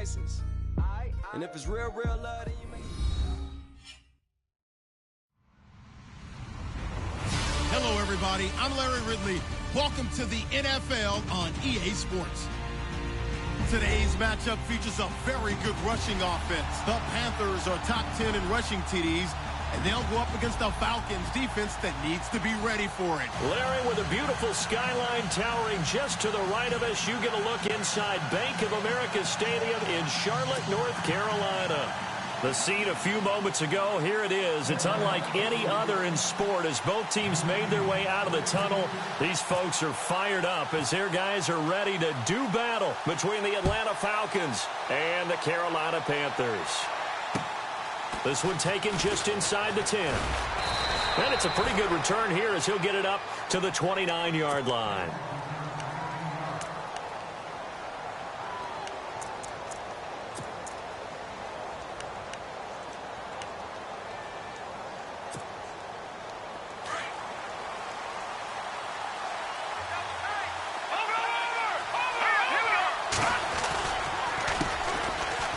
license. And if it's real love, then you make... Hello, everybody. I'm Larry Ridley. Welcome to the NFL on EA Sports. Today's matchup features a very good rushing offense. The Panthers are top 10 in rushing TDs, and they'll go up against the Falcons defense that needs to be ready for it. Larry, with a beautiful skyline towering just to the right of us, you get a look inside Bank of America Stadium in Charlotte, North Carolina. The scene a few moments ago, here it is. It's unlike any other in sport as both teams made their way out of the tunnel. These folks are fired up as their guys are ready to do battle between the Atlanta Falcons and the Carolina Panthers. This one taken just inside the 10. And it's a pretty good return here as he'll get it up to the 29-yard line.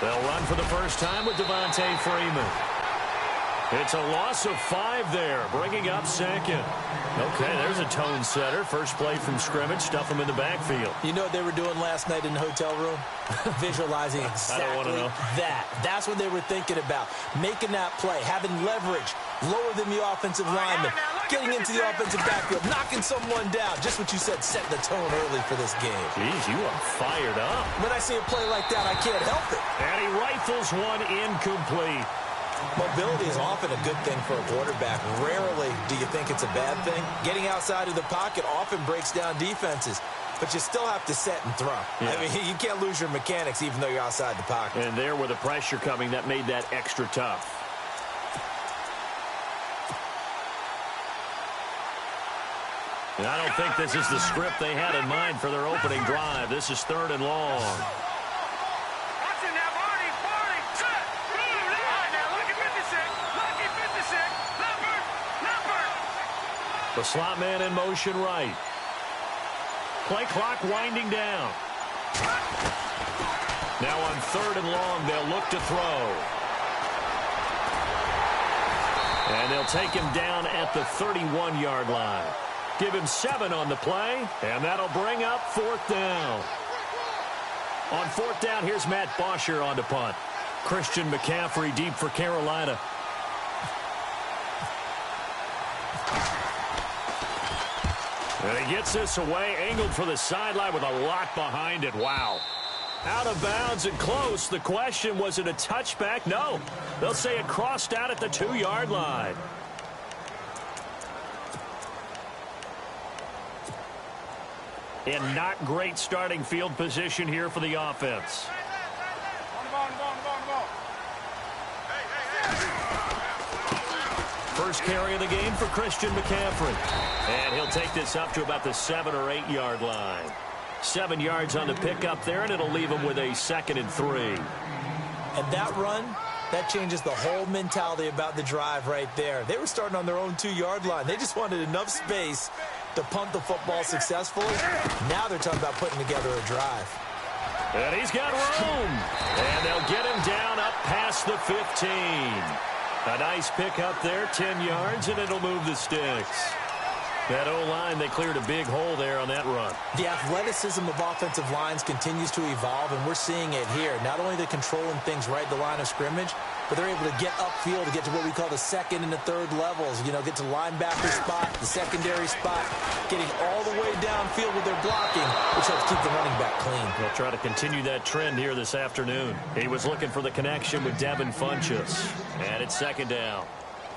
They'll run for the first time with Devontae Freeman. It's a loss of 5 there, bringing up second. Okay, there's a tone setter. First play from scrimmage, stuff them in the backfield. You know what they were doing last night in the hotel room? Visualizing exactly that. That's what they were thinking about. Making that play, having leverage, lower than the offensive lineman, getting into the offensive backfield, knocking someone down. Just what you said, setting the tone early for this game. Jeez, you are fired up. When I see a play like that, I can't help it. And he rifles one incomplete. Mobility is often a good thing for a quarterback. Rarely do you think it's a bad thing. Getting outside of the pocket often breaks down defenses, but you still have to set and throw. Yeah. I mean, you can't lose your mechanics even though you're outside the pocket. And there with the pressure coming, that made that extra tough. And I don't think this is the script they had in mind for their opening drive. This is 3rd and long. The slot man in motion right. Play clock winding down. Now on 3rd and long, they'll look to throw. And they'll take him down at the 31-yard line. Give him 7 on the play, and that'll bring up 4th down. On 4th down, here's Matt Bosher on the punt. Christian McCaffrey deep for Carolina. And he gets this away, angled for the sideline with a lot behind it. Wow. Out of bounds and close. The question, was it a touchback? No. They'll say it crossed out at the 2-yard line. And not great starting field position here for the offense. First carry of the game for Christian McCaffrey. And he'll take this up to about the 7 or 8 yard line. 7 yards on the pickup there, and it'll leave him with a 2nd and 3. And that run, that changes the whole mentality about the drive right there. They were starting on their own 2-yard line. They just wanted enough space to punt the football successfully. Now they're talking about putting together a drive. And he's got room. And they'll get him down up past the 15. A nice pick up there, 10 yards, and it'll move the sticks. That O-line, they cleared a big hole there on that run. The athleticism of offensive lines continues to evolve, and we're seeing it here. Not only they're controlling things right at the line of scrimmage, but they're able to get upfield to get to what we call the 2nd and the 3rd levels. You know, get to linebacker spot, the secondary spot, getting all the way downfield with their blocking, which helps keep the running back clean. They'll try to continue that trend here this afternoon. He was looking for the connection with Devin Funchess. And it's 2nd down.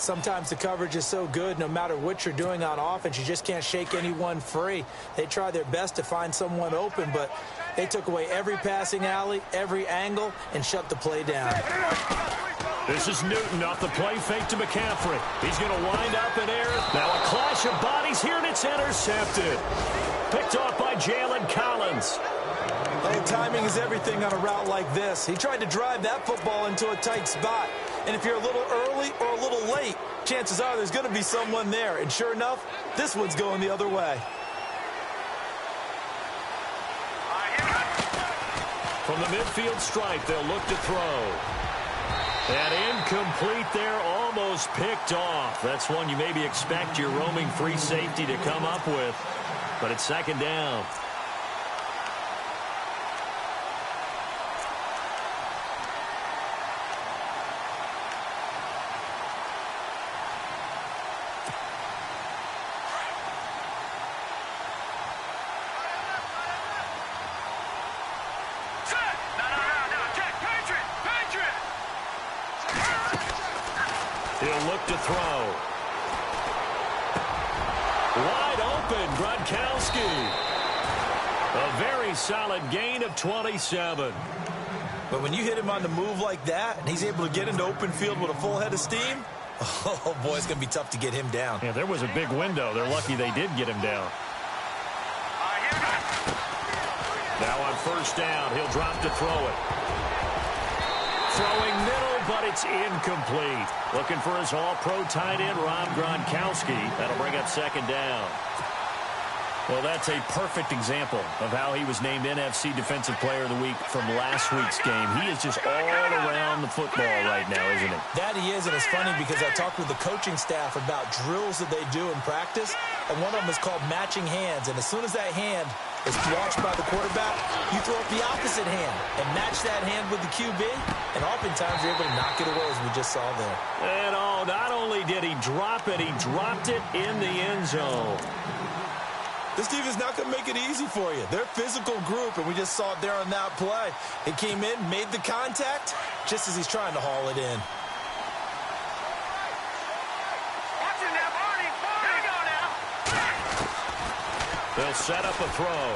Sometimes the coverage is so good, no matter what you're doing on offense, you just can't shake anyone free. They try their best to find someone open, but they took away every passing alley, every angle, and shut the play down. This is Newton off the play fake to McCaffrey. He's going to wind up in air. Now a clash of bodies here, and it's intercepted. Picked off by Jalen Collins. Oh, timing is everything on a route like this. He tried to drive that football into a tight spot. And if you're a little early or a little late, chances are there's going to be someone there. And sure enough, this one's going the other way. From the midfield stripe, they'll look to throw. And incomplete there, almost picked off. That's one you maybe expect your roaming free safety to come up with. But it's second down. He'll look to throw. Wide open, Gronkowski. A very solid gain of 27. But when you hit him on the move like that, and he's able to get into open field with a full head of steam, oh, boy, it's going to be tough to get him down. Yeah, there was a big window. They're lucky they did get him down. Now on first down, he'll drop to throw it. Throwing middle, but it's incomplete. Looking for his all-pro tight end, Rob Gronkowski. That'll bring up second down. Well, that's a perfect example of how he was named NFC Defensive Player of the Week from last week's game. He is just all around the football right now, isn't he? That he is, and it's funny because I talked with the coaching staff about drills that they do in practice, and one of them is called matching hands. And as soon as that hand is launched by the quarterback, you throw up the opposite hand and match that hand with the QB, and oftentimes you're able to knock it away, as we just saw there. And not only did he drop it, he dropped it in the end zone. This team is not going to make it easy for you. They're a physical group, and we just saw it there on that play. He came in, made the contact, just as he's trying to haul it in. They'll set up a throw.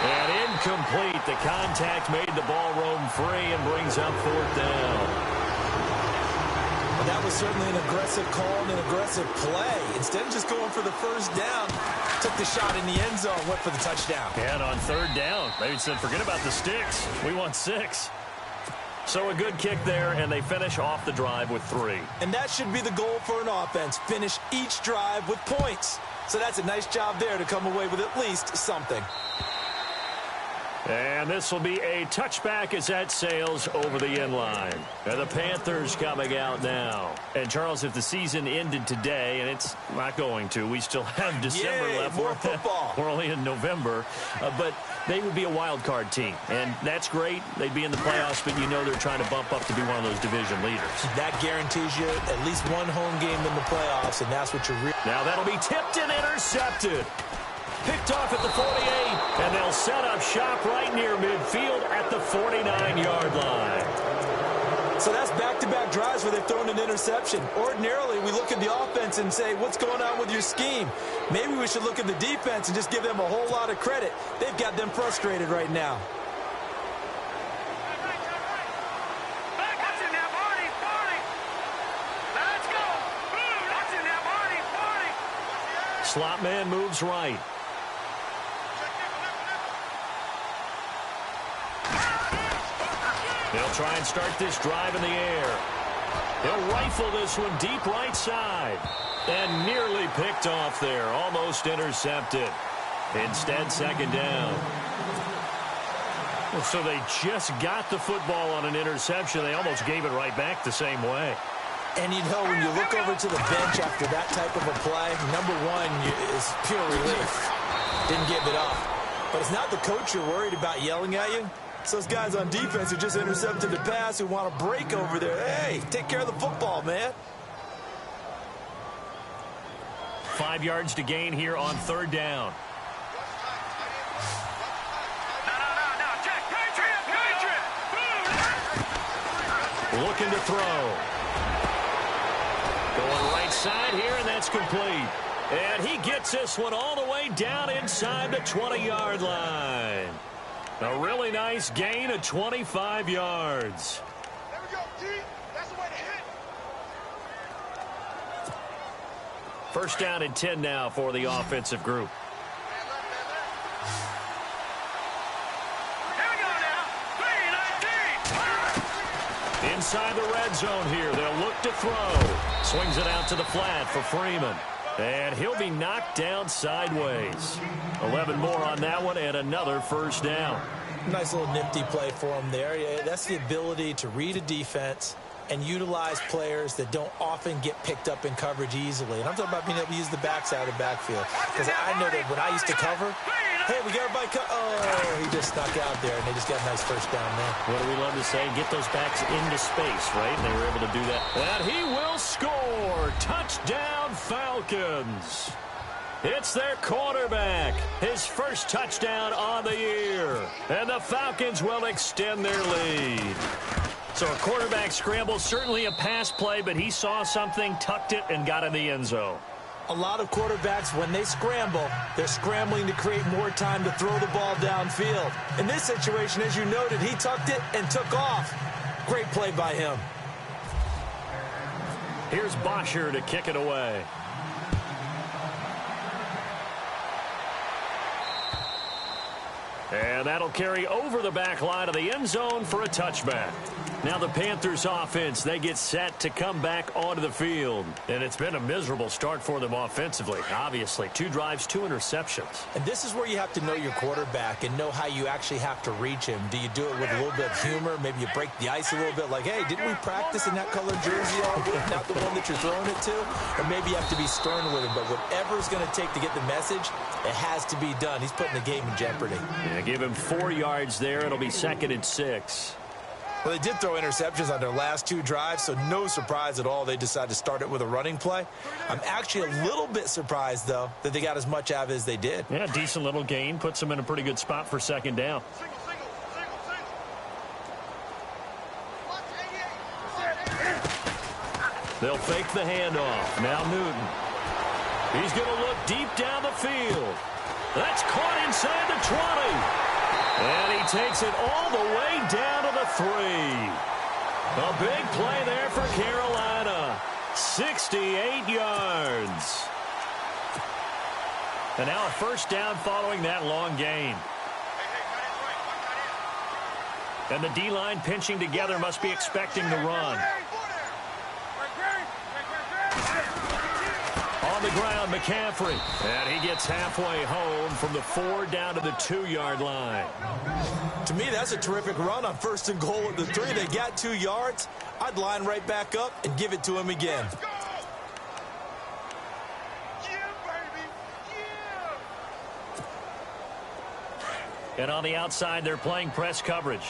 And incomplete. The contact made the ball roam free and brings up fourth down. That was certainly an aggressive call and an aggressive play. Instead of just going for the first down, took the shot in the end zone, went for the touchdown. And on third down, they said, forget about the sticks. We want 6. So a good kick there, and they finish off the drive with 3. And that should be the goal for an offense, finish each drive with points. So that's a nice job there to come away with at least something. And this will be a touchback as that sails over the end line. And the Panthers coming out now. And, Charles, if the season ended today, and it's not going to, we still have December left. More football. We're only in November. But they would be a wild card team. And that's great. They'd be in the playoffs, but you know they're trying to bump up to be one of those division leaders. That guarantees you at least one home game in the playoffs, and that's what you're really... Now that'll be tipped and intercepted. Picked off at the 48, and they'll set up shop right near midfield at the 49-yard line. So that's back-to-back drives where they've thrown an interception. Ordinarily, we look at the offense and say, what's going on with your scheme? Maybe we should look at the defense and just give them a whole lot of credit. They've got them frustrated right now. Slot man moves right. They'll try and start this drive in the air. They'll rifle this one deep right side. And nearly picked off there. Almost intercepted. Instead, second down. So they just got the football on an interception. They almost gave it right back the same way. And you know, when you look over to the bench after that type of a play, number one is pure relief. Didn't give it up. But it's not the coach you're worried about yelling at you. It's those guys on defense who just intercepted the pass who want to break over there. Hey, take care of the football, man. 5 yards to gain here on third down. Looking to throw. Going right side here, and that's complete. And he gets this one all the way down inside the 20-yard line. A really nice gain of 25 yards. There we go, G. That's the way to hit. First down and 10 now for the offensive group. Here we go now. 3-19. Inside the red zone here. They'll look to throw. Swings it out to the flat for Freeman. And he'll be knocked down sideways. 11 more on that one and another first down. Nice little nifty play for him there. Yeah, that's the ability to read a defense and utilize players that don't often get picked up in coverage easily. And I'm talking about being able to use the backside of the backfield. Because I know that when I used to cover, hey, we got everybody oh, he just snuck out there, and they just got a nice first down there. What do we love to say? Get those backs into space, right? And they were able to do that. And he will score. Touchdown, Falcons. It's their quarterback. His first touchdown on the year. And the Falcons will extend their lead. So a quarterback scramble, certainly a pass play, but he saw something, tucked it, and got in the end zone. A lot of quarterbacks, when they scramble, they're scrambling to create more time to throw the ball downfield. In this situation, as you noted, he tucked it and took off. Great play by him. Here's Bosher to kick it away. And that'll carry over the back line of the end zone for a touchback. Now the Panthers offense, they get set to come back onto the field. And it's been a miserable start for them offensively, obviously. 2 drives, 2 interceptions. And this is where you have to know your quarterback and know how you actually have to reach him. Do you do it with a little bit of humor? Maybe you break the ice a little bit, like, hey, didn't we practice in that colored jersey all week, not the one that you're throwing it to? Or maybe you have to be stern with him. But whatever it's going to take to get the message, it has to be done. He's putting the game in jeopardy. Yeah, give him 4 yards there. It'll be 2nd and 6. Well, they did throw interceptions on their last 2 drives, so no surprise at all they decided to start it with a running play. I'm actually a little bit surprised, though, that they got as much out of it as they did. Yeah, decent little gain. Puts them in a pretty good spot for 2nd down. They'll fake the handoff. Now Newton. He's going to look deep down the field. That's caught inside the 20. And he takes it all the way down to the 3. A big play there for Carolina. 68 yards. And now a first down following that long gain. And the D-line pinching together must be expecting the run. On the ground, McCaffrey. And he gets halfway home from the 4 down to the 2-yard line. To me, that's a terrific run on 1st and goal at the 3. They got 2 yards. I'd line right back up and give it to him again. And on the outside, they're playing press coverage.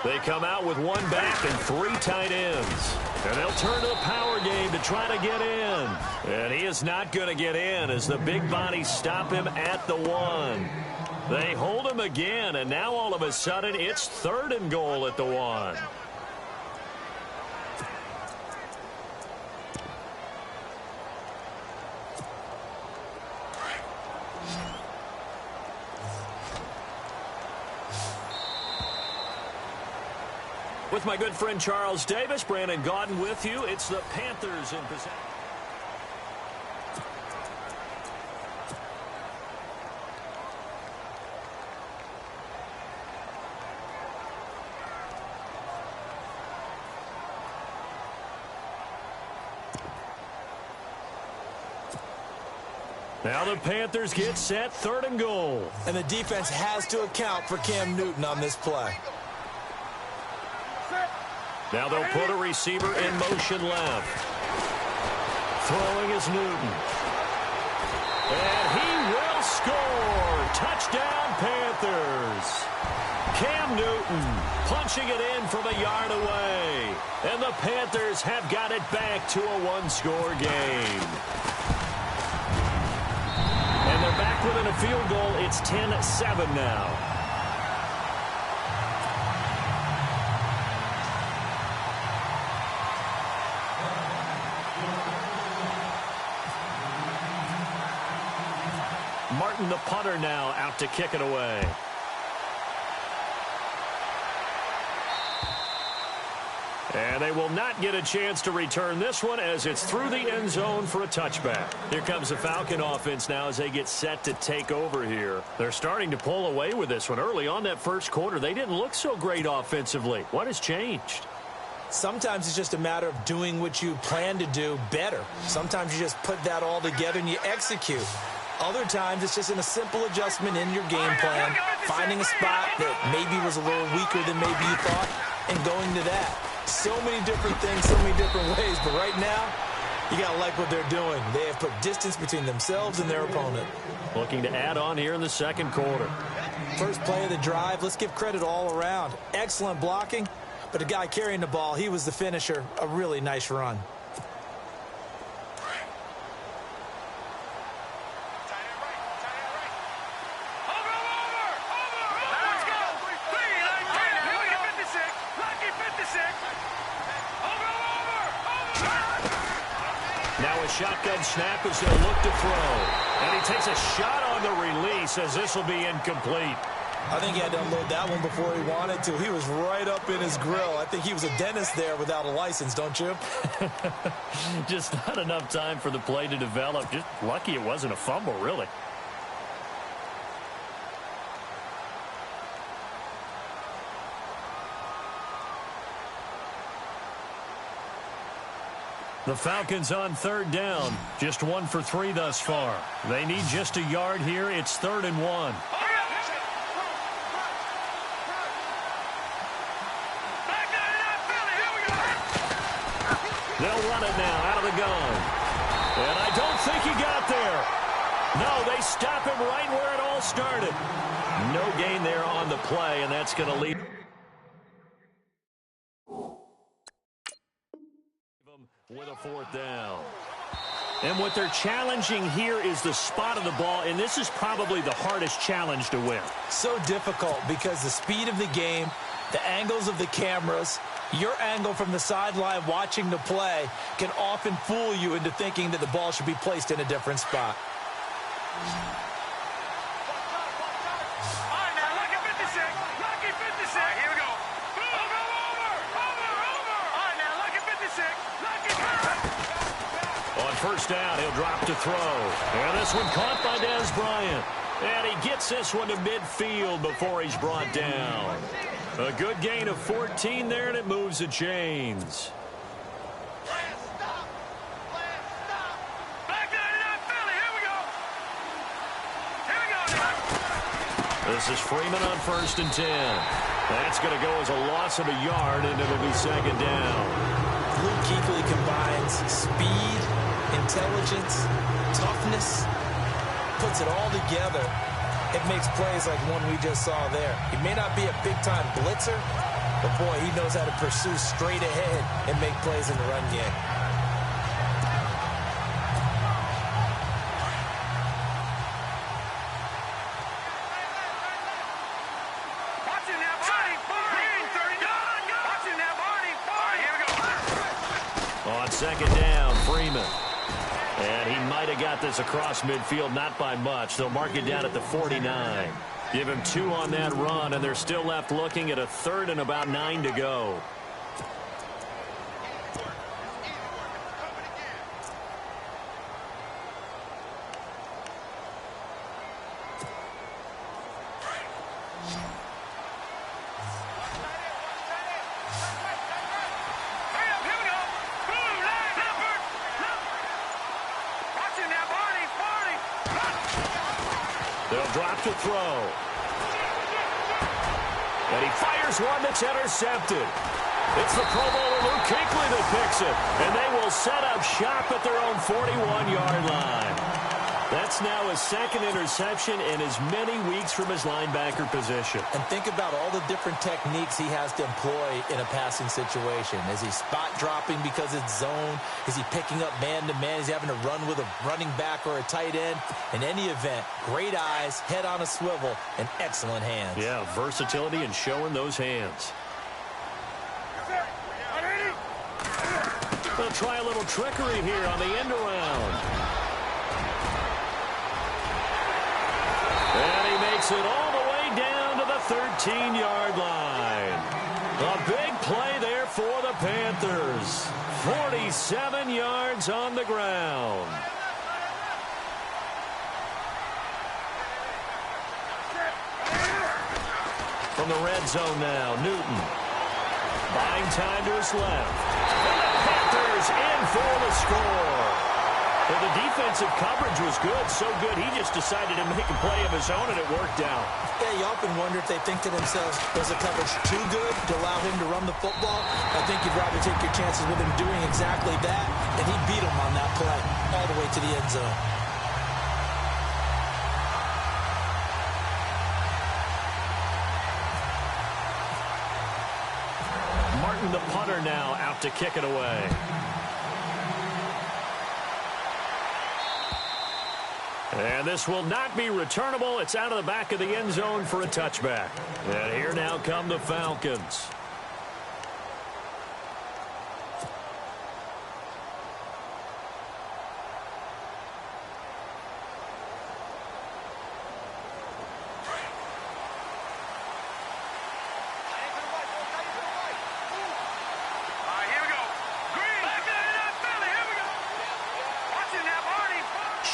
They come out with 1 back and 3 tight ends. And they'll turn to the power game to try to get in. And he is not going to get in as the big bodies stop him at the 1. They hold him again, and now all of a sudden it's 3rd and goal at the 1. With my good friend Charles Davis, Brandon Gaudin with you. It's the Panthers in possession. Now the Panthers get set, 3rd and goal. And the defense has to account for Cam Newton on this play. Now they'll put a receiver in motion left. Throwing is Newton. And he will score. Touchdown, Panthers. Cam Newton punching it in from a yard away. And the Panthers have got it back to a 1-score game. And they're back within a field goal. It's 10-7 now. Martin, the punter, now out to kick it away. And they will not get a chance to return this one as it's through the end zone for a touchback. Here comes the Falcon offense now as they get set to take over here. They're starting to pull away with this one. Early on that first quarter, they didn't look so great offensively. What has changed? Sometimes it's just a matter of doing what you plan to do better. Sometimes you just put that all together and you execute. Other times it's just in a simple adjustment in your game plan, finding a spot that maybe was a little weaker than maybe you thought, and going to that. So many different things, so many different ways, but right now, you got to like what they're doing. They have put distance between themselves and their opponent. Looking to add on here in the second quarter. First play of the drive, let's give credit all around. Excellent blocking, but the guy carrying the ball, he was the finisher. A really nice run. Now a shotgun snap as he'll look to throw. And he takes a shot on the release as this will be incomplete. I think he had to unload that one before he wanted to. He was right up in his grill. I think he was a dentist there without a license, don't you? Just not enough time for the play to develop. Just lucky it wasn't a fumble, really. The Falcons on third down. Just 1 for 3 thus far. They need just a yard here. It's 3rd and 1. They'll run it now out of the gun. And I don't think he got there. No, they stop him right where it all started. No gain there on the play, and that's going to lead with a 4th down. And what they're challenging here is the spot of the ball, and this is probably the hardest challenge to win. So difficult because the speed of the game, the angles of the cameras, your angle from the sideline watching the play can often fool you into thinking that the ball should be placed in a different spot. On first down, he'll drop to throw. And this one caught by Dez Bryant. And he gets this one to midfield before he's brought down. A good gain of 14 there, and it moves the chains. This is Freeman on 1st and 10. That's going to go as a loss of a yard, and it'll be 2nd down. Luke Kuechly combines speed, intelligence, toughness, puts it all together. It makes plays like one we just saw there. He may not be a big-time blitzer, but, boy, he knows how to pursue straight ahead and make plays in the run game. On 2nd down, Freeman. And he might have got this across midfield, not by much. They'll mark it down at the 49. Give him 2 on that run, and they're still left looking at a 3rd and about 9 to go. They'll drop to throw. And he fires one that's intercepted. It's the Pro Bowler Luke Kuechly that picks it. And they will set up shop at their own 41-yard line. That's now his 2nd interception in as many weeks from his linebacker position. And think about all the different techniques he has to employ in a passing situation. Is he spot dropping because it's zone? Is he picking up man-to-man? Is he having to run with a running back or a tight end? In any event, great eyes, head on a swivel, and excellent hands. Yeah, versatility and showing those hands. They'll try a little trickery here on the end around. And he makes it all the way down to the 13-yard line. A big play there for the Panthers. 47 yards on the ground. From the red zone now, Newton. Buying time to his left. And the Panthers in for the score. Well, the defensive coverage was good, so good he just decided to make a play of his own, and it worked out. Yeah, you often wonder if they think to themselves, was the coverage too good to allow him to run the football? I think you'd rather take your chances with him doing exactly that, and he beat him on that play all the way to the end zone. Martin, the punter, now out to kick it away. And this will not be returnable. It's out of the back of the end zone for a touchback. And here now come the Falcons.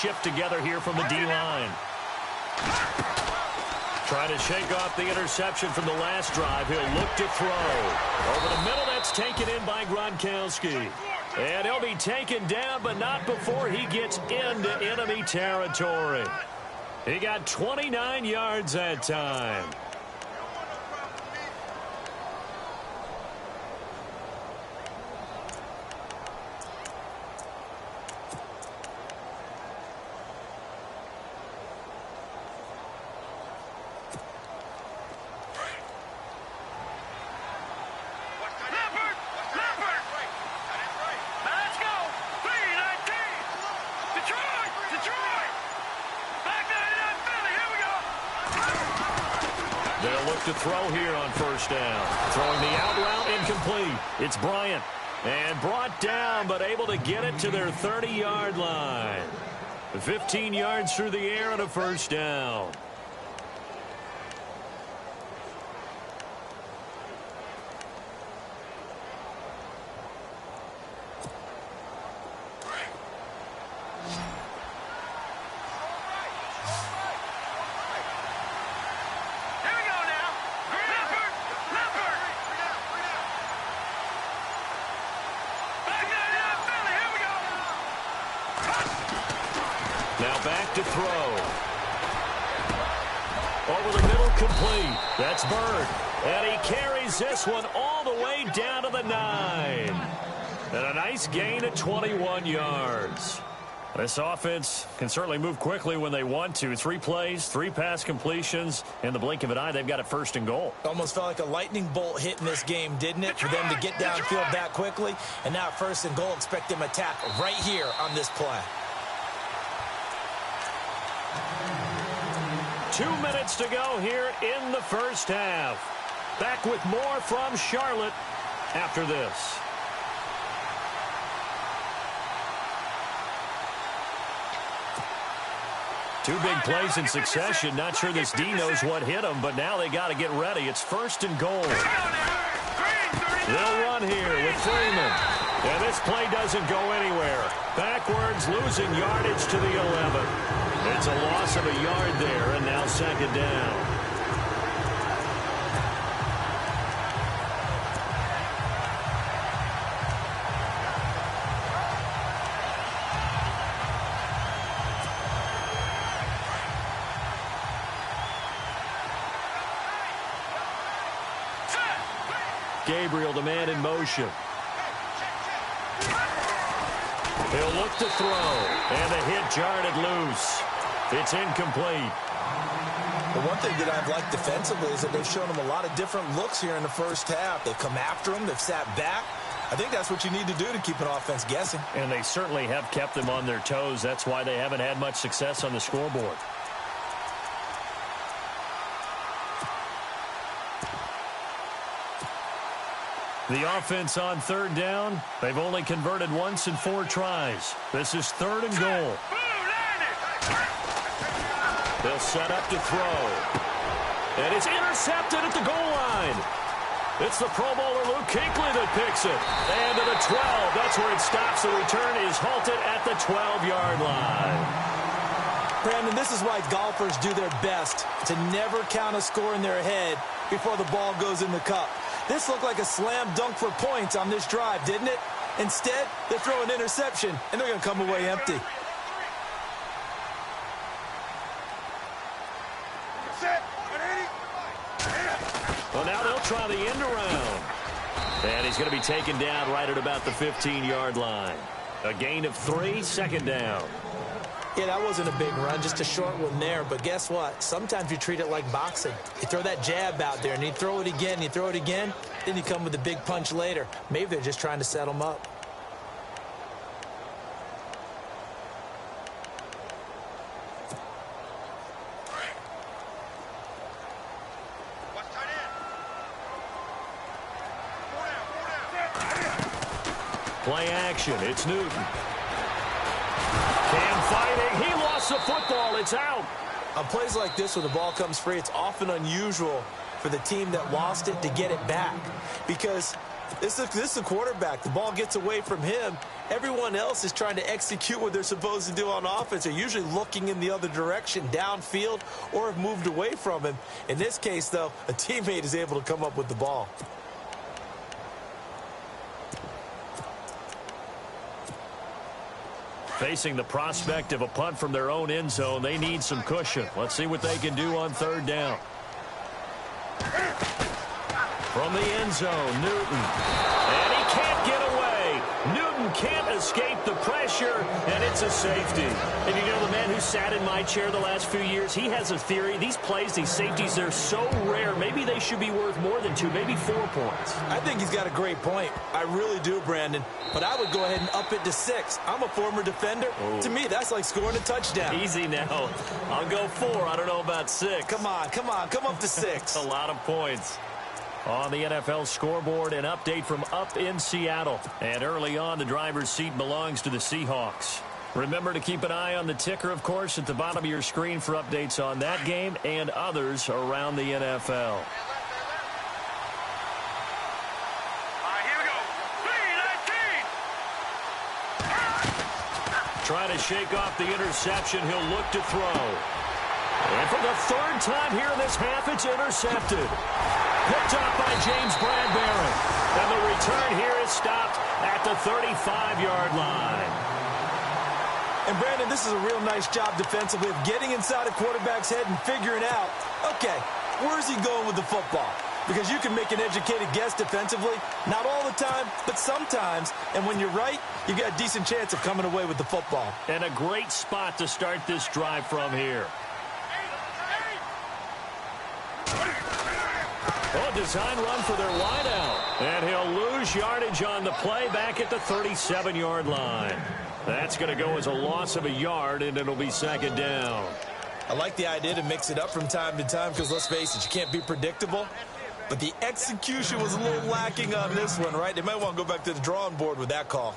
Shift together here from the D-line. Trying to shake off the interception from the last drive. He'll look to throw. Over the middle, that's taken in by Gronkowski. And he'll be taken down, but not before he gets into enemy territory. He got 29 yards that time. They'll look to throw here on first down. Throwing the out route incomplete. It's Bryant. And brought down, but able to get it to their 30-yard line. 15 yards through the air and a first down. Now back to throw. Over the middle, complete. That's Bird. And he carries this one all the way down to the 9. And a nice gain of 21 yards. This offense can certainly move quickly when they want to. 3 plays, 3 pass completions. In the blink of an eye, they've got a first and goal. Almost felt like a lightning bolt hit in this game, didn't it? For them to get downfield that quickly. And now first and goal, expect them to attack right here on this play. 2 minutes to go here in the first half. Back with more from Charlotte after this. Two big plays in succession. Not sure this D knows what hit him, but now they got to get ready. It's first and goal. They'll run here with Freeman. And this play doesn't go anywhere. Backwards, losing yardage to the 11. It's a loss of a yard there, and now second down. Gabriel, the man in motion. He'll look to throw, and the hit jarred it loose. It's incomplete. The one thing that I've liked defensively is that they've shown him a lot of different looks here in the first half. They've come after him. They've sat back. I think that's what you need to do to keep an offense guessing. And they certainly have kept them on their toes. That's why they haven't had much success on the scoreboard. The offense on third down, they've only converted once in 4 tries. This is third and goal. They'll set up to throw. And it's intercepted at the goal line. It's the Pro Bowler Luke Kuechly that picks it. And to the 12. That's where it stops. The return is halted at the 12-yard line. Brandon, this is why golfers do their best to never count a score in their head before the ball goes in the cup. This looked like a slam dunk for points on this drive, didn't it? Instead, they throw an interception, and they're going to come away empty. Well, now they'll try the end around. And he's going to be taken down right at about the 15-yard line. A gain of 3, second down. Yeah, that wasn't a big run, just a short one there. But guess what? Sometimes you treat it like boxing. You throw that jab out there, and you throw it again, you throw it again, then you come with a big punch later. Maybe they're just trying to set them up. Play action. It's Newton. Cam fighting. He lost the football. It's out. On plays like this, when the ball comes free, it's often unusual for the team that lost it to get it back. Because this is the quarterback. The ball gets away from him. Everyone else is trying to execute what they're supposed to do on offense. They're usually looking in the other direction, downfield, or have moved away from him. In this case, though, a teammate is able to come up with the ball. Facing the prospect of a punt from their own end zone, they need some cushion. Let's see what they can do on third down. From the end zone, Newton. And he can't get away. Newton can't escape the pressure, and it's a safety. And you know, the man who sat in my chair the last few years, he has a theory. These plays, these safeties, they're so rare. Maybe they should be worth more than 2, maybe 4 points. I think he's got a great point. I really do, Brandon. But I would go ahead and up it to 6. I'm a former defender. Ooh. To me, that's like scoring a touchdown. Easy now. I'll go 4. I don't know about 6. Come on. Come up to 6. A lot of points. On the NFL scoreboard, an update from up in Seattle. And early on, the driver's seat belongs to the Seahawks. Remember to keep an eye on the ticker, of course, at the bottom of your screen for updates on that game and others around the NFL. Trying to shake off the interception. He'll look to throw. And for the 3rd time here in this half, it's intercepted. Picked up by James Bradbury. And the return here is stopped at the 35-yard line. And, Brandon, this is a real nice job defensively of getting inside a quarterback's head and figuring out, okay, where's he going with the football? Because you can make an educated guess defensively. Not all the time, but sometimes. And when you're right, you've got a decent chance of coming away with the football. And a great spot to start this drive from here. Oh, design run for their wideout. And he'll lose yardage on the play back at the 37-yard line. That's going to go as a loss of a yard, and it'll be 2nd down. I like the idea to mix it up from time to time because, let's face it, you can't be predictable. But the execution was a little lacking on this one, right? They might want to go back to the drawing board with that call.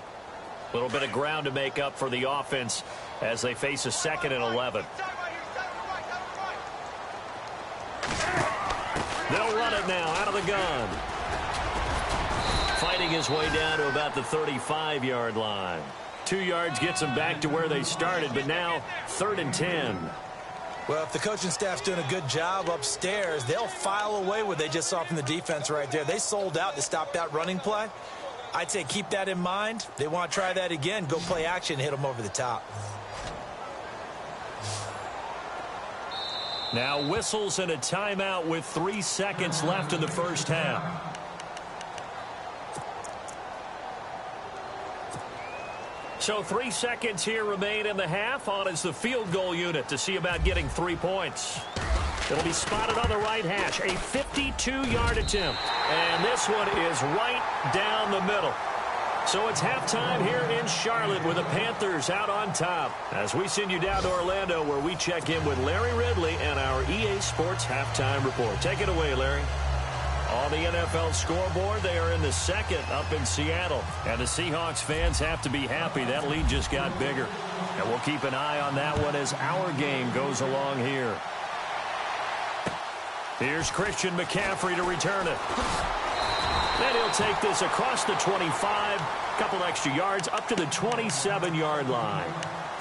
A little bit of ground to make up for the offense as they face a 2nd and 11. They'll run it now out of the gun. Fighting his way down to about the 35-yard line. 2 yards gets them back to where they started, but now 3rd and 10. Well, if the coaching staff's doing a good job upstairs, they'll file away what they just saw from the defense right there. They sold out to stop that running play. I'd say keep that in mind. They want to try that again. Go play action, hit them over the top. Now whistles and a timeout with 3 seconds left in the first half. So 3 seconds here remain in the half. On is the field goal unit to see about getting 3 points. It'll be spotted on the right hash. A 52-yard attempt. And this one is right down the middle. So it's halftime here in Charlotte with the Panthers out on top. As we send you down to Orlando where we check in with Larry Ridley and our EA Sports Halftime Report. Take it away, Larry. On the NFL scoreboard, they are in the 2nd up in Seattle. And the Seahawks fans have to be happy. That lead just got bigger. And we'll keep an eye on that one as our game goes along here. Here's Christian McCaffrey to return it. Then he'll take this across the 25, couple extra yards up to the 27-yard line.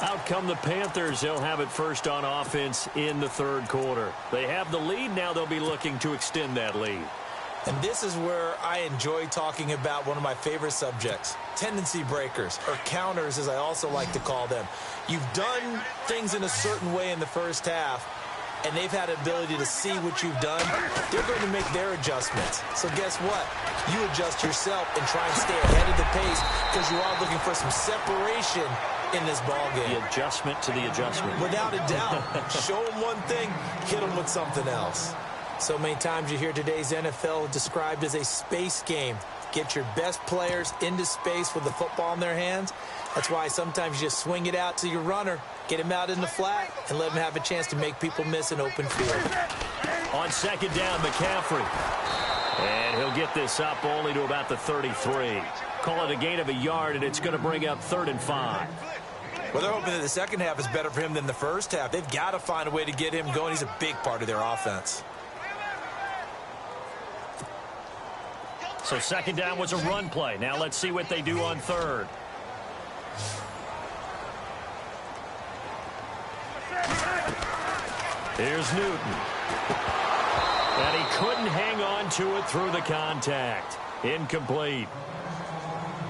Out come the Panthers. They'll have it first on offense in the 3rd quarter. They have the lead. Now they'll be looking to extend that lead. And this is where I enjoy talking about one of my favorite subjects, tendency breakers, or counters as I also like to call them. You've done things in a certain way in the first half, and they've had the ability to see what you've done. They're going to make their adjustments. So guess what? You adjust yourself and try and stay ahead of the pace because you are looking for some separation in this ball game. The adjustment to the adjustment. Without a doubt. Show them one thing, hit them with something else. So many times you hear today's NFL described as a space game. Get your best players into space with the football in their hands. That's why sometimes you just swing it out to your runner, get him out in the flat, and let him have a chance to make people miss an open field. On second down, McCaffrey. And he'll get this up only to about the 33. Call it a gain of a yard, and it's going to bring up 3rd and 5. Well, they're hoping that the second half is better for him than the first half. They've got to find a way to get him going. He's a big part of their offense. So second down was a run play. Now let's see what they do on third. Here's Newton. And he couldn't hang on to it through the contact. Incomplete.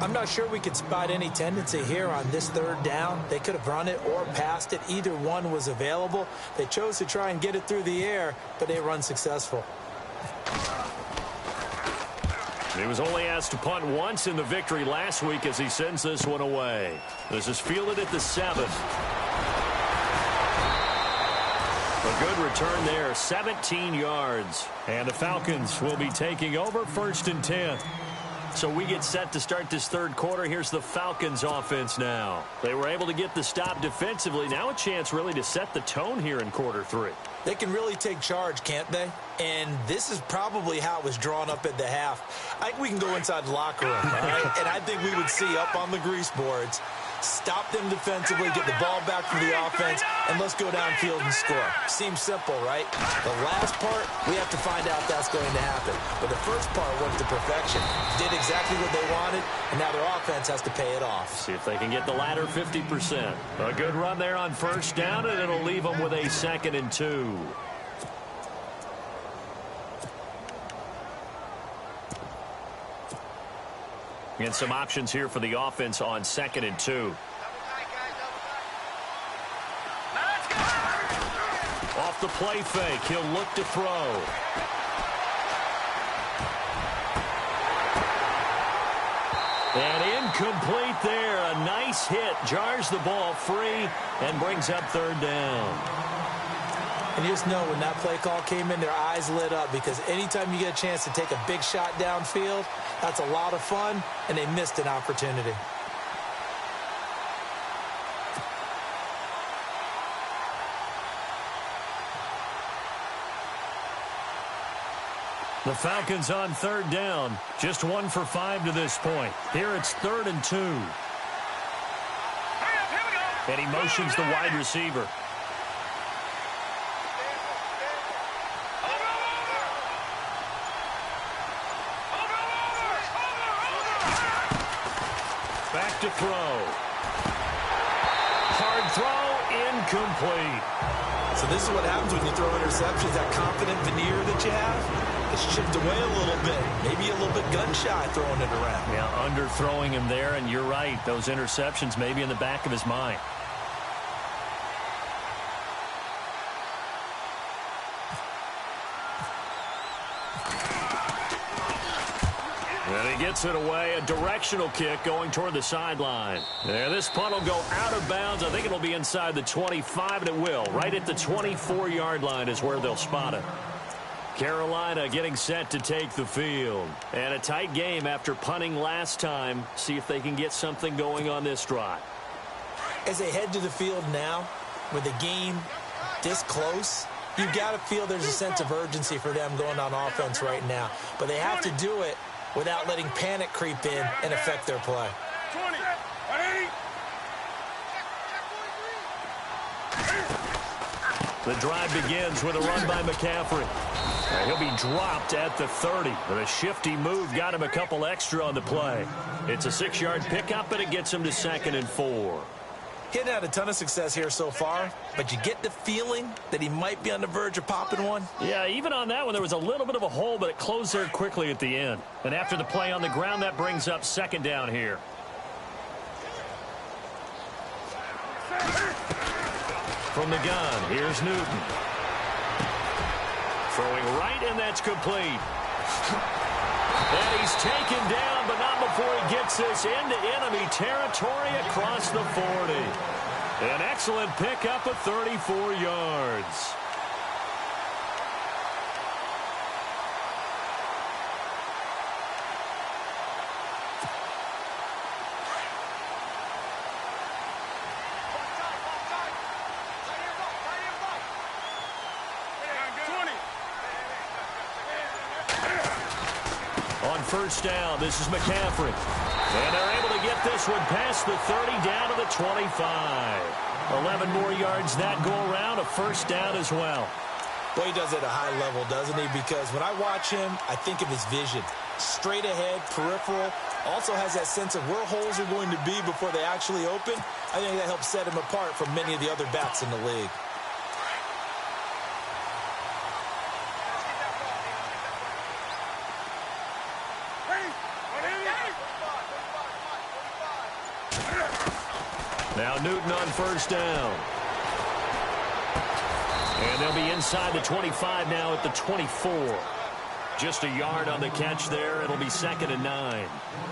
I'm not sure we could spot any tendency here on this third down. They could have run it or passed it. Either one was available. They chose to try and get it through the air, but they were unsuccessful. He was only asked to punt once in the victory last week as he sends this one away. This is fielded at the 7. A good return there, 17 yards. And the Falcons will be taking over 1st and 10. So we get set to start this third quarter. Here's the Falcons offense now. They were able to get the stop defensively. Now a chance really to set the tone here in quarter 3. They can really take charge, can't they? And this is probably how it was drawn up at the half. I think we can go inside the locker room, all right? And I think we would see up on the grease boards, stop them defensively, get the ball back for the offense, and let's go downfield and score. Seems simple, right? The last part, we have to find out that's going to happen. But the first part went to perfection. Did exactly what they wanted, and now their offense has to pay it off. See if they can get the latter 50%. A good run there on first down, and it'll leave them with a 2nd and 2. And some options here for the offense on 2nd and 2. Off the play fake, he'll look to throw. And incomplete there. A nice hit. Jars the ball free and brings up 3rd down. And you just know when that play call came in, their eyes lit up because anytime you get a chance to take a big shot downfield, that's a lot of fun, and they missed an opportunity. The Falcons on 3rd down. Just 1 for 5 to this point. Here it's 3rd and 2. And he motions the wide receiver. Back to throw. Hard throw, incomplete. So this is what happens when you throw interceptions. That confident veneer that you have, it's chipped away a little bit. Maybe a little bit gun-shy throwing it around. Yeah, underthrowing him there, and you're right. Those interceptions may be in the back of his mind. And he gets it away. A directional kick going toward the sideline. There, this punt will go out of bounds. I think it'll be inside the 25, and it will. Right at the 24-yard line is where they'll spot it. Carolina getting set to take the field. And a tight game after punting last time. See if they can get something going on this drive. As they head to the field now, with the game this close, you've got to feel there's a sense of urgency for them going on offense right now. But they have to do it without letting panic creep in and affect their play. 20, 180. The drive begins with a run by McCaffrey. He'll be dropped at the 30. But a shifty move got him a couple extra on the play. It's a 6-yard pickup, and it gets him to 2nd and 4. He hadn't had a ton of success here so far, but you get the feeling that he might be on the verge of popping one. Yeah, even on that one, there was a little bit of a hole, but it closed there quickly at the end. And after the play on the ground, that brings up second down here. From the gun, here's Newton. Throwing right, and that's complete. And he's taken down, but not before he gets this into enemy territory across the 40. An excellent pickup of 34 yards. First down, this is McCaffrey. And they're able to get this one past the 30 down to the 25. 11 more yards that go around, a first down as well. Well, he does it at a high level, doesn't he? Because when I watch him, I think of his vision. Straight ahead, peripheral. Also has that sense of where holes are going to be before they actually open. I think that helps set him apart from many of the other backs in the league. Now Newton on first down. And they'll be inside the 25 now at the 24. Just a yard on the catch there. It'll be 2nd and 9.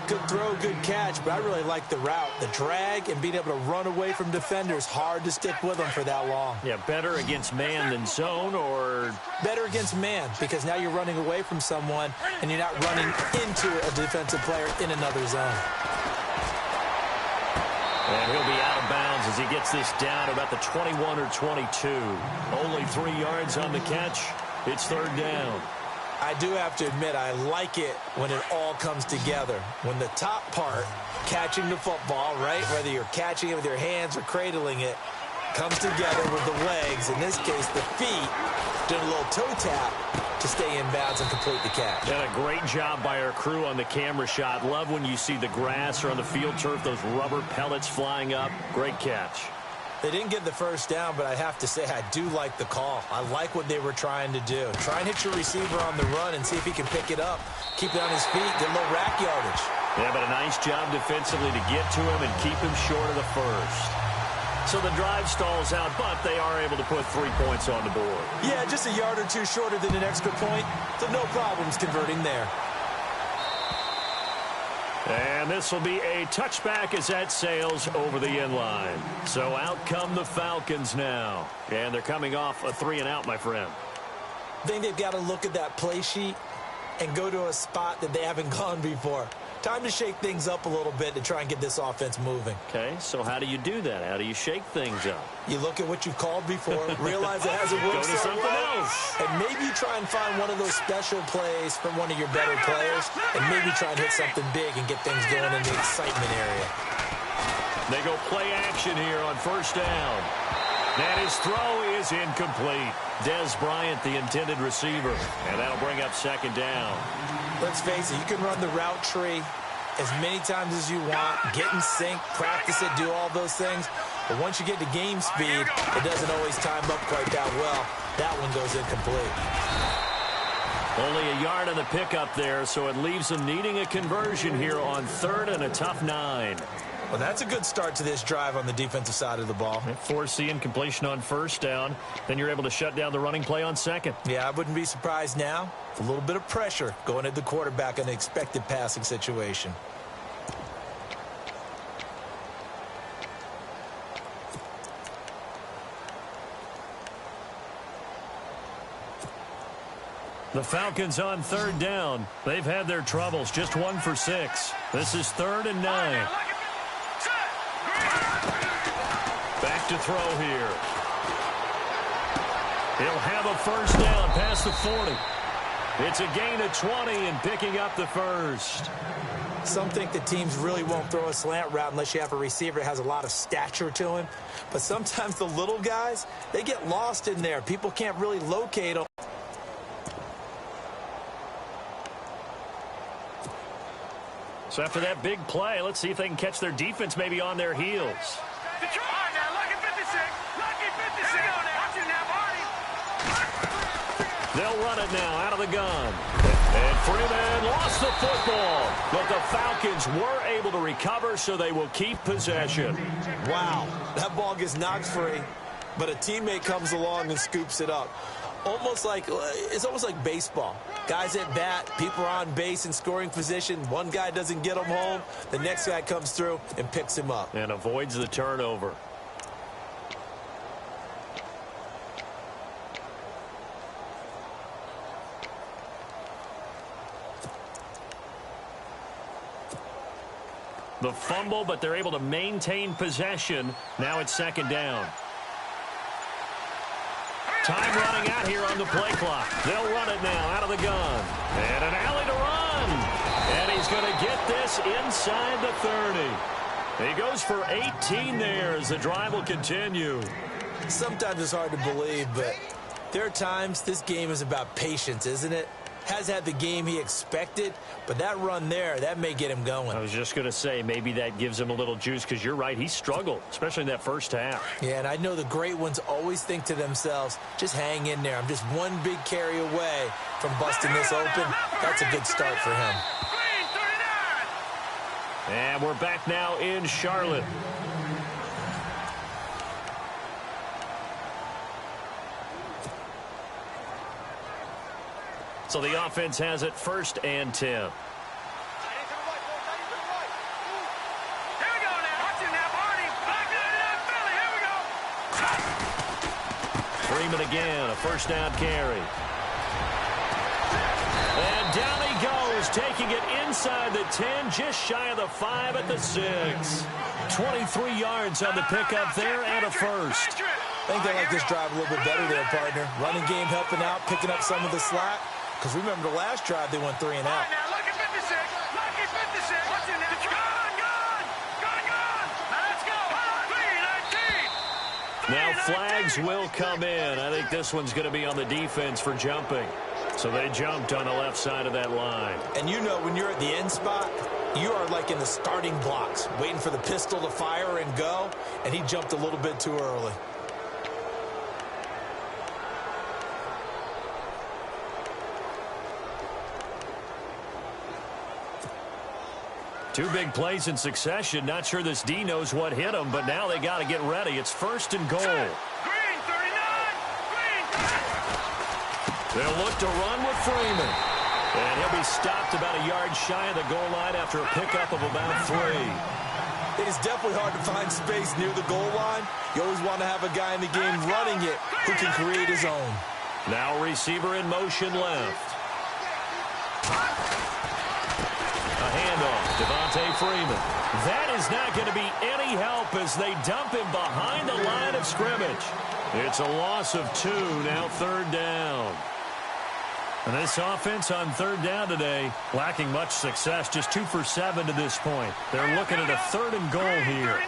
Good throw, good catch, but I really like the route. The drag and being able to run away from defenders. Hard to stick with them for that long. Yeah, better against man than zone, or? Better against man, because now you're running away from someone and you're not running into a defensive player in another zone. And he'll be out of bounds as he gets this down about the 21 or 22. Only 3 yards on the catch. It's 3rd down. I do have to admit, I like it when it all comes together. When the top part, catching the football, right, whether you're catching it with your hands or cradling it, comes together with the legs, in this case the feet, doing a little toe tap to stay in bounds and complete the catch. And a great job by our crew on the camera shot. Love when you see the grass or on the field turf, those rubber pellets flying up. Great catch. They didn't get the first down, but I have to say I do like the call. I like what they were trying to do. Try and hit your receiver on the run and see if he can pick it up. Keep it on his feet, get a little rack yardage. Yeah, but a nice job defensively to get to him and keep him short of the first. So the drive stalls out, but they are able to put 3 points on the board. Yeah, just a yard or two shorter than an extra point, so no problems converting there. And this will be a touchback as that sails over the end line. So out come the Falcons now. And they're coming off a 3-and-out, my friend. I think they've got to look at that play sheet and go to a spot that they haven't gone before. Time to shake things up a little bit to try and get this offense moving. Okay, so how do you do that? How do you shake things up? You look at what you've called before, realize it hasn't worked Go to so something well, else. and maybe try and find one of those special plays from one of your better players, and maybe try and hit something big and get things going in the excitement area. They go play action here on first down. And his throw is incomplete. Des Bryant, the intended receiver. And that'll bring up 2nd down. Let's face it, you can run the route tree as many times as you want, get in sync, practice it, do all those things. But once you get to game speed, it doesn't always time up quite that well. That one goes incomplete. Only a yard on the pickup there, so it leaves them needing a conversion here on 3rd and a tough 9. Well, that's a good start to this drive on the defensive side of the ball. Force the incompletion on first down. Then you're able to shut down the running play on 2nd. Yeah, I wouldn't be surprised now. It's a little bit of pressure going at the quarterback in an expected passing situation. The Falcons on 3rd down. They've had their troubles. Just 1 for 6. This is 3rd and 9. Back to throw here. He'll have a first down past the 40. It's a gain of 20 and picking up the first. Some think the teams really won't throw a slant route unless you have a receiver that has a lot of stature to him. But sometimes the little guys, they get lost in there. People can't really locate them. So after that big play, let's see if they can catch their defense maybe on their heels. They'll run it now out of the gun. And Freeman lost the football. But the Falcons were able to recover, so they will keep possession. Wow, that ball gets knocked free, but a teammate comes along and scoops it up. It's almost like baseball. Guys at bat, people are on base in scoring position. One guy doesn't get him home. The next guy comes through and picks him up. And avoids the turnover. The fumble, but they're able to maintain possession. Now it's second down. Time running out here on the play clock. They'll run it now out of the gun. And an alley to run. And he's going to get this inside the 30. He goes for 18 there as the drive will continue. Sometimes it's hard to believe, but there are times this game is about patience, isn't it? Has had the game he expected, but that run there, that may get him going. I was just going to say, maybe that gives him a little juice, because you're right, he struggled, especially in that first half. Yeah, and I know the great ones always think to themselves, just hang in there. I'm just one big carry away from busting this open. That's a good start for him. And we're back now in Charlotte. So the offense has it 1st and 10. Here we go now. Watch it now, Barney. Back it up, Philly. Here we go. Freeman again, a 1st down carry. And down he goes, taking it inside the 10, just shy of the 5 at the 6. 23 yards on the pickup there and a 1st. I think they like this drive a little bit better there, partner. Running game helping out, picking up some of the slack. Because remember the last drive, they went 3 and out. Now look at 56. Look at 56. What's in there? Gone. Let's go. 3-19. Now flags will come in. I think this one's going to be on the defense for jumping. So they jumped on the left side of that line. And you know when you're at the end spot, you are like in the starting blocks, waiting for the pistol to fire and go. And he jumped a little bit too early. Two big plays in succession. Not sure this D knows what hit him, but now they got to get ready. It's 1st and goal. Green, 39. Green. They'll look to run with Freeman. And he'll be stopped about a yard shy of the goal line after a pickup of about 3. It is definitely hard to find space near the goal line. You always want to have a guy in the game running it who can create his own. Now receiver in motion left. A handoff, Devontae Freeman. That is not going to be any help as they dump him behind the line of scrimmage. It's a loss of 2, now 3rd down. And this offense on 3rd down today, lacking much success, just 2 for 7 to this point. They're looking at a 3rd and goal here.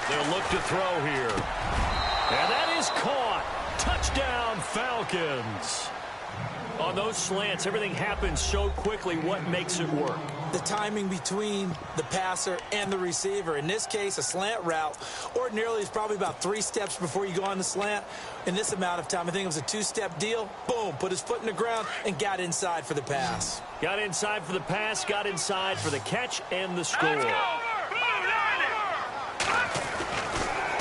They'll look to throw here. And that is caught. Touchdown, Falcons. On those slants, everything happens so quickly. What makes it work? The timing between the passer and the receiver. In this case, a slant route ordinarily is probably about 3 steps before you go on the slant. In this amount of time, I think it was a 2-step deal. Boom, put his foot in the ground and got inside for the pass. Got inside for the pass, got inside for the catch and the score.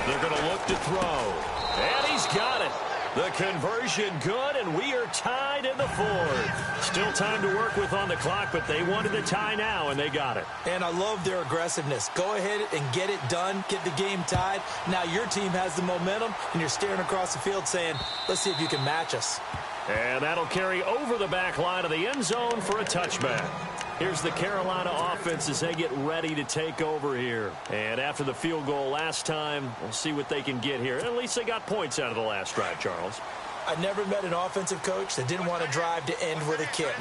They're going to look to throw. And he's got it. The conversion good, and we are tied in the 4th. Still time to work with on the clock, but they wanted the tie now, and they got it. And I love their aggressiveness. Go ahead and get it done, get the game tied. Now your team has the momentum, and you're staring across the field saying, let's see if you can match us. And that'll carry over the back line of the end zone for a touchback. Here's the Carolina offense as they get ready to take over here. And after the field goal last time, we'll see what they can get here. At least they got points out of the last drive, Charles. I never met an offensive coach that didn't want to drive to end with a kick.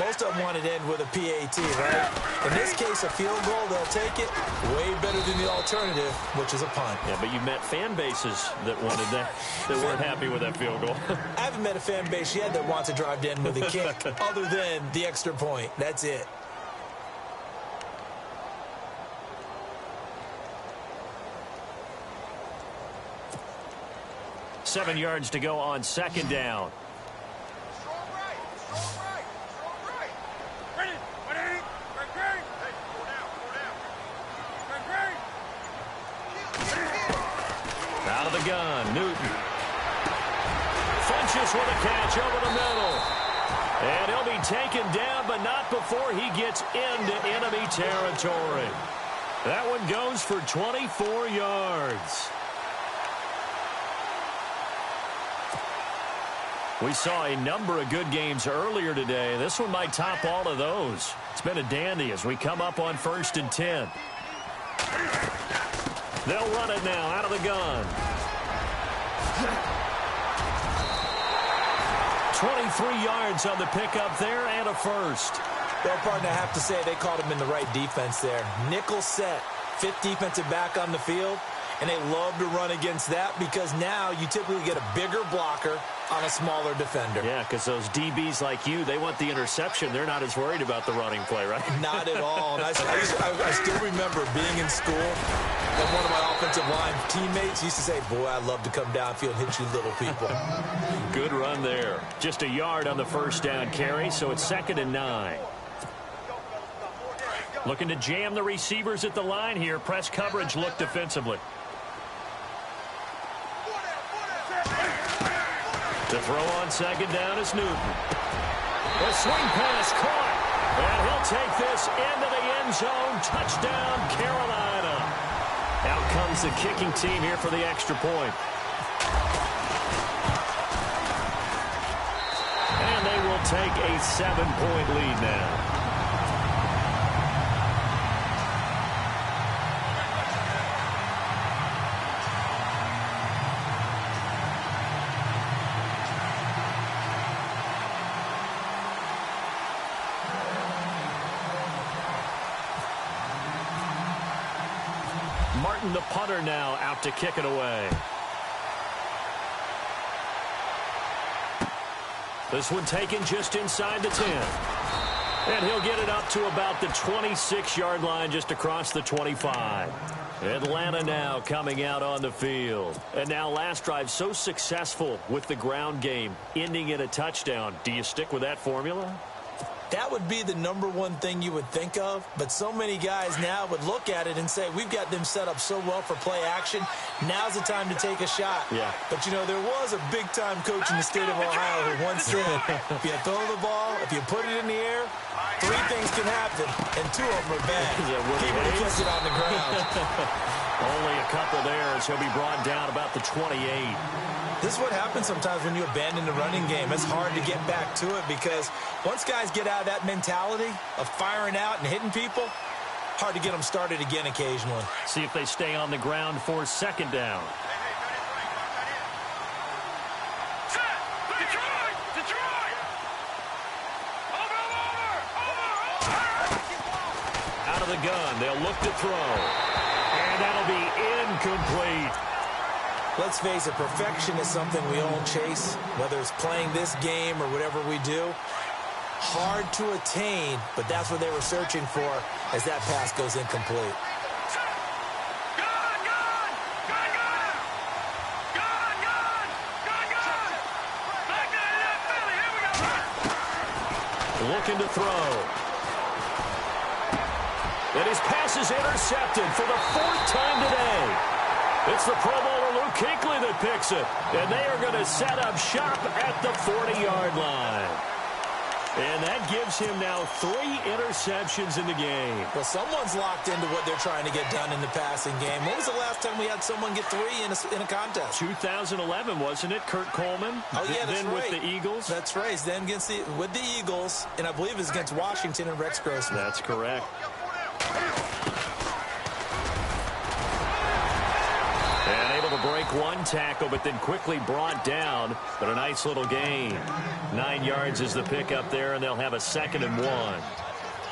Most of them wanted to end with a PAT, right? In this case, a field goal, they'll take it. Way better than the alternative, which is a punt. Yeah, but you met fan bases that wanted that, that weren't happy with that field goal. I haven't met a fan base yet that wants to drive to end with a kick, other than the extra point. That's it. 7 yards to go on second down. Out of the gun, Newton. Funches with a catch over the middle. And he'll be taken down, but not before he gets into enemy territory. That one goes for 24 yards. We saw a number of good games earlier today. This one might top all of those. It's been a dandy as we come up on 1st and 10. They'll run it now out of the gun. 23 yards on the pickup there and a first. Well, partner, I have to say they caught him in the right defense there. Nickel set, 5th defensive back on the field, and they love to run against that because now you typically get a bigger blocker on a smaller defender. Yeah, because those DBs like you, they want the interception. They're not as worried about the running play, right? Not at all. And I still remember being in school, and one of my offensive line teammates used to say, boy, I'd love to come downfield and hit you little people. Good run there. Just a yard on the first down carry, so it's 2nd and 9. Looking to jam the receivers at the line here. Press coverage look defensively. To throw on second down is Newton. A swing pass caught. And he'll take this into the end zone. Touchdown, Carolina. Out comes the kicking team here for the extra point. And they will take a 7-point lead now. Martin, the punter, now out to kick it away. This one taken just inside the 10. And he'll get it up to about the 26-yard line, just across the 25. Atlanta now coming out on the field. And now last drive so successful with the ground game, ending in a touchdown. Do you stick with that formula? That would be the #1 thing you would think of, but so many guys now would look at it and say, we've got them set up so well for play action. Now's the time to take a shot. Yeah. But, you know, there was a big-time coach in the state of Ohio who once said, if you throw the ball, if you put it in the air, 3 things can happen, and 2 of them are bad. Keep it and kiss it on the ground. Only a couple there as he'll be brought down about the 28. This is what happens sometimes when you abandon the running game. It's hard to get back to it because once guys get out of that mentality of firing out and hitting people, hard to get them started again occasionally. See if they stay on the ground for second down. Out of the gun, they'll look to throw. And that'll be incomplete. Let's face it, perfection is something we all chase, whether it's playing this game or whatever we do. Hard to attain, but that's what they were searching for as that pass goes incomplete. Looking to throw. And his pass is intercepted for the 4th time today. It's the Pro Bowler Luke Kuechly that picks it. And they are going to set up shop at the 40-yard line. And that gives him now 3 interceptions in the game. Well, someone's locked into what they're trying to get done in the passing game. When was the last time we had someone get 3 in a contest? 2011, wasn't it? Kurt Coleman. Oh, yeah, that's then right. with the Eagles. That's right. Then with the Eagles, and I believe it was against Washington and Rex Grossman. That's correct. And able to break 1 tackle, but then quickly brought down. But a nice little gain. 9 yards is the pickup there, and they'll have a 2nd and 1.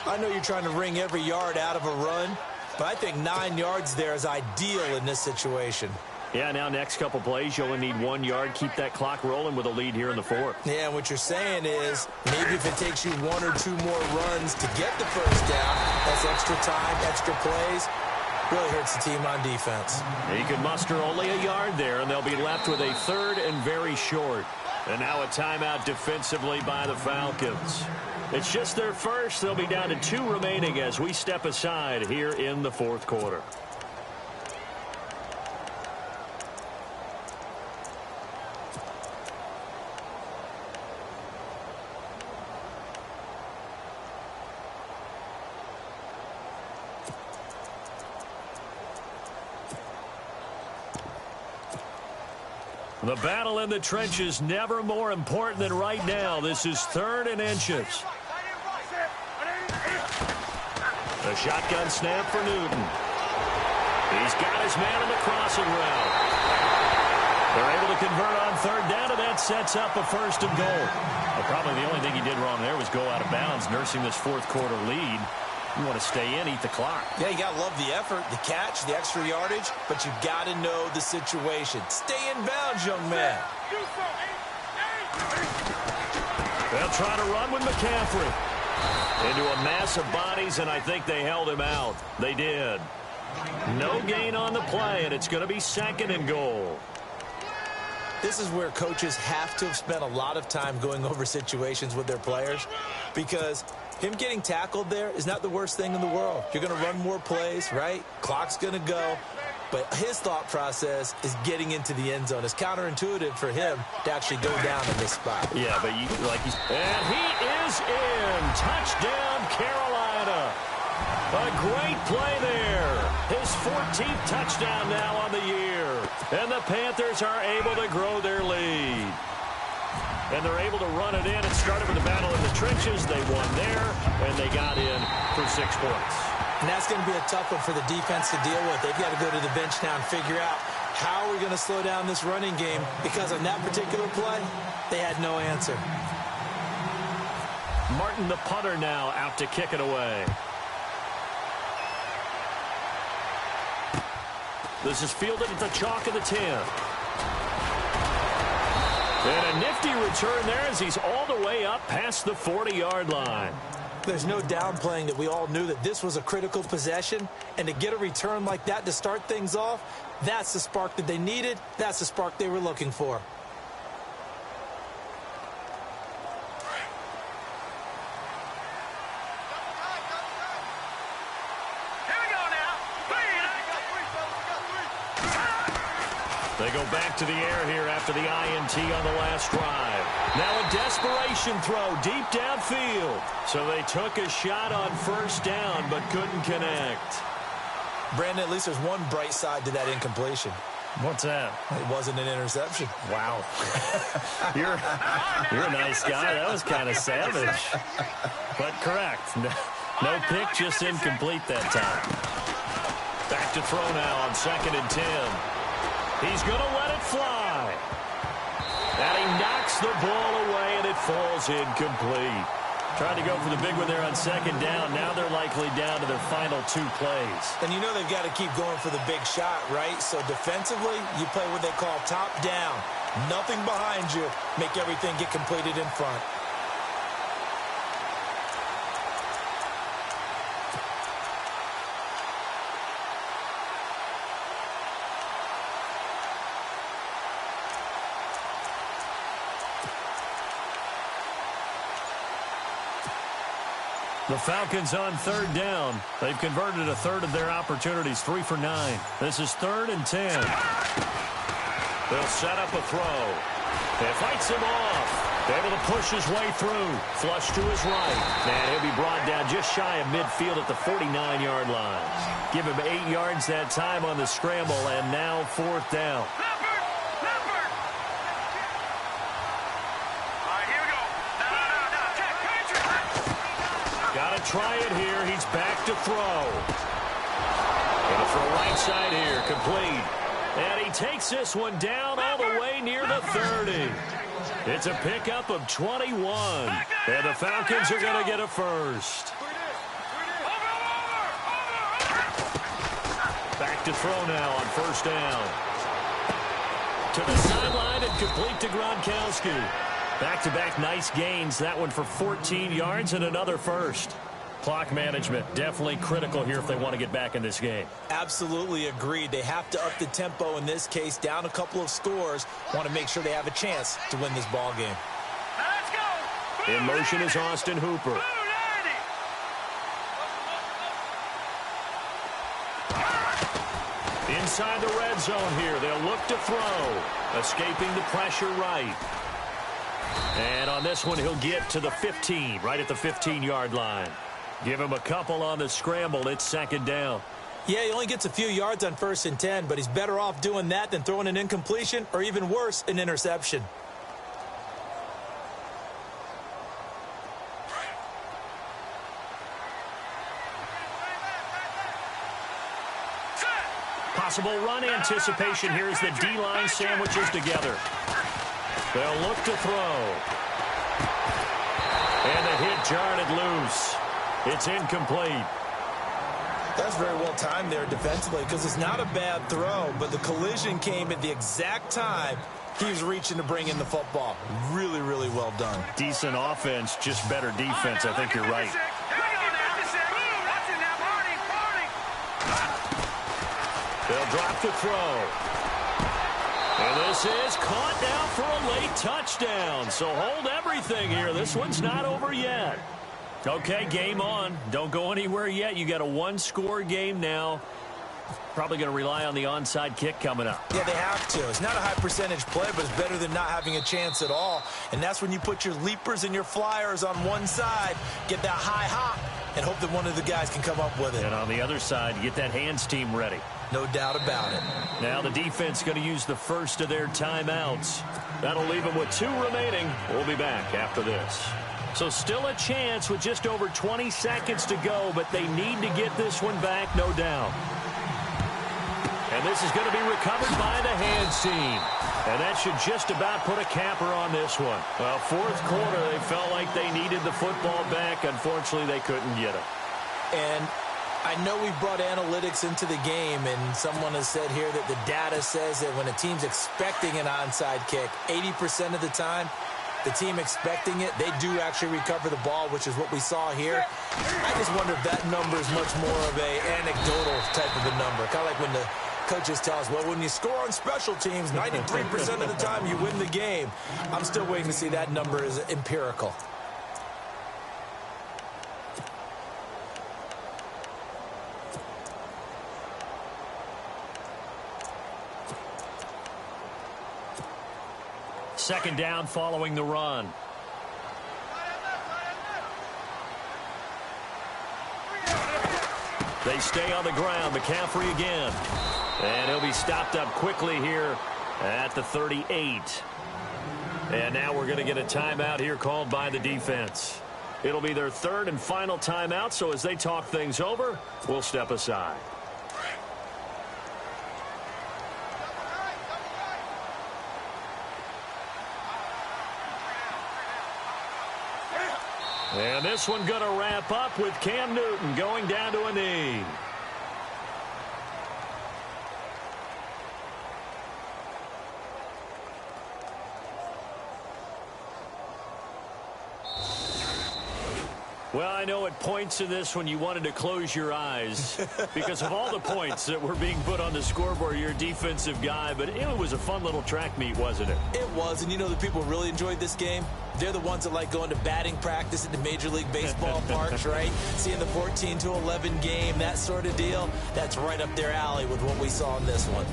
I know you're trying to wring every yard out of a run, but I think 9 yards there is ideal in this situation. Yeah, now next couple plays, you only need 1 yard. Keep that clock rolling with a lead here in the 4th. Yeah, what you're saying is maybe if it takes you 1 or 2 more runs to get the first down, that's extra time, extra plays. Really hurts the team on defense. He could muster only a yard there, and they'll be left with a third and very short. And now a timeout defensively by the Falcons. It's just their first. They'll be down to 2 remaining as we step aside here in the fourth quarter. The battle in the trenches never more important than right now. This is 3rd and inches. The shotgun snap for Newton. He's got his man on the crossing route. They're able to convert on 3rd down, and that sets up a 1st and goal. Well, probably the only thing he did wrong there was go out of bounds, nursing this fourth quarter lead. You want to stay in, eat the clock. Yeah, you got to love the effort, the catch, the extra yardage, but you got to know the situation. Stay in bounds, young man. They'll try to run with McCaffrey. Into a mass of bodies, and I think they held him out. They did. No gain on the play, and it's going to be 2nd and goal. This is where coaches have to have spent a lot of time going over situations with their players, because him getting tackled there is not the worst thing in the world. You're going to run more plays, right? Clock's going to go. But his thought process is getting into the end zone. It's counterintuitive for him to actually go down in this spot. Yeah, but and he is in. Touchdown, Carolina. A great play there. His 14th touchdown now on the year. And the Panthers are able to grow their lead. And they're able to run it in. It started with the battle in the trenches. They won there, and they got in for 6 points. And that's going to be a tough one for the defense to deal with. They've got to go to the bench now and figure out how we're going to slow down this running game, because on that particular play, they had no answer. Martin, the punter, now out to kick it away. This is fielded at the chalk of the 10. And a nifty return there as he's all the way up past the 40-yard line. There's no downplaying that we all knew that this was a critical possession, and to get a return like that to start things off, that's the spark that they needed. That's the spark they were looking for. They go back to the air here after the INT on the last drive. Now a desperation throw deep downfield. So they took a shot on 1st down but couldn't connect. Brandon, at least there's one bright side to that incompletion. What's that? It wasn't an interception. Wow. You're a nice guy. That was kind of savage. But correct. No pick, just incomplete that time. Back to throw now on 2nd and 10. He's going to let it fly. And he knocks the ball away, and it falls incomplete. Tried to go for the big one there on 2nd down. Now they're likely down to their final 2 plays. And you know they've got to keep going for the big shot, right? So defensively, you play what they call top down. Nothing behind you. Make everything get completed in front. The Falcons on 3rd down. They've converted a third of their opportunities, 3 for 9. This is 3rd and 10. They'll set up a throw. It fights him off. Able to push his way through. Flush to his right. And he'll be brought down just shy of midfield at the 49-yard line. Give him 8 yards that time on the scramble, and now 4th down. Got to try it here. He's back to throw. Going to throw right side here. Complete. And he takes this one down all the way near the 30. It's a pickup of 21. And the Falcons are going to get a first. Back to throw now on 1st down. To the sideline and complete to Gronkowski. Back-to-back nice gains. That one for 14 yards and another first. Clock management, definitely critical here if they want to get back in this game. Absolutely agreed. They have to up the tempo in this case, down a couple of scores. Want to make sure they have a chance to win this ball game. Let's go. In motion is Austin Hooper. Inside the red zone here. They'll look to throw. Escaping the pressure right. And on this one, he'll get to the 15, right at the 15-yard line. Give him a couple on the scramble. It's second down. Yeah, he only gets a few yards on 1st and 10, but he's better off doing that than throwing an incompletion or even worse, an interception. Possible run anticipation here as the D-line sandwiches together. They'll look to throw. And the hit jarred it loose. It's incomplete. That's very well timed there defensively because it's not a bad throw, but the collision came at the exact time he was reaching to bring in the football. Really, really well done. Decent offense, just better defense. I think you're right. They'll drop the throw. And this is caught down for a late touchdown. So hold everything here. This one's not over yet. Okay, game on. Don't go anywhere yet. You got a one-score game now. Probably going to rely on the onside kick coming up. Yeah, they have to. It's not a high percentage play, but it's better than not having a chance at all. And that's when you put your leapers and your flyers on one side, get that high hop, and hope that one of the guys can come up with it. And on the other side, get that hands team ready. No doubt about it. Now the defense going to use the first of their timeouts. That'll leave them with 2 remaining. We'll be back after this. So still a chance with just over 20 seconds to go, but they need to get this one back, no doubt. And this is going to be recovered by the hands team. And that should just about put a capper on this one. Well, 4th quarter, they felt like they needed the football back. Unfortunately, they couldn't get it. And I know we brought analytics into the game, and someone has said here that the data says that when a team's expecting an onside kick, 80% of the time, the team expecting it, they do actually recover the ball, which is what we saw here. I just wonder if that number is much more of a anecdotal type of a number. Kind of like when the coaches tell us, well, when you score on special teams, 93% of the time you win the game. I'm still waiting to see that number is empirical. Second down following the run. They stay on the ground. McCaffrey again. And he'll be stopped up quickly here at the 38. And now we're going to get a timeout here called by the defense. It'll be their 3rd and final timeout, so as they talk things over, we'll step aside. And this one going to wrap up with Cam Newton going down to a knee. Well, I know at points in this one you wanted to close your eyes because of all the points that were being put on the scoreboard. You're a defensive guy, but it was a fun little track meet, wasn't it? It was, and you know the people who really enjoyed this game? They're the ones that like going to batting practice at the Major League Baseball parks, right? Seeing the 14-11 game, that sort of deal. That's right up their alley with what we saw in this one.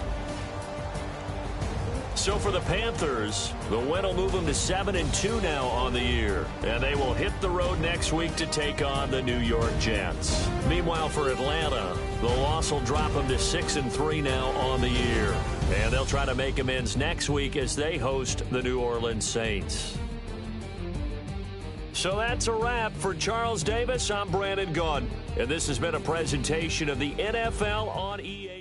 So for the Panthers, the win will move them to 7-2 now on the year. And they will hit the road next week to take on the New York Jets. Meanwhile, for Atlanta, the loss will drop them to 6-3 now on the year. And they'll try to make amends next week as they host the New Orleans Saints. So that's a wrap. For Charles Davis, I'm Brandon Gaudin. And this has been a presentation of the NFL on EA.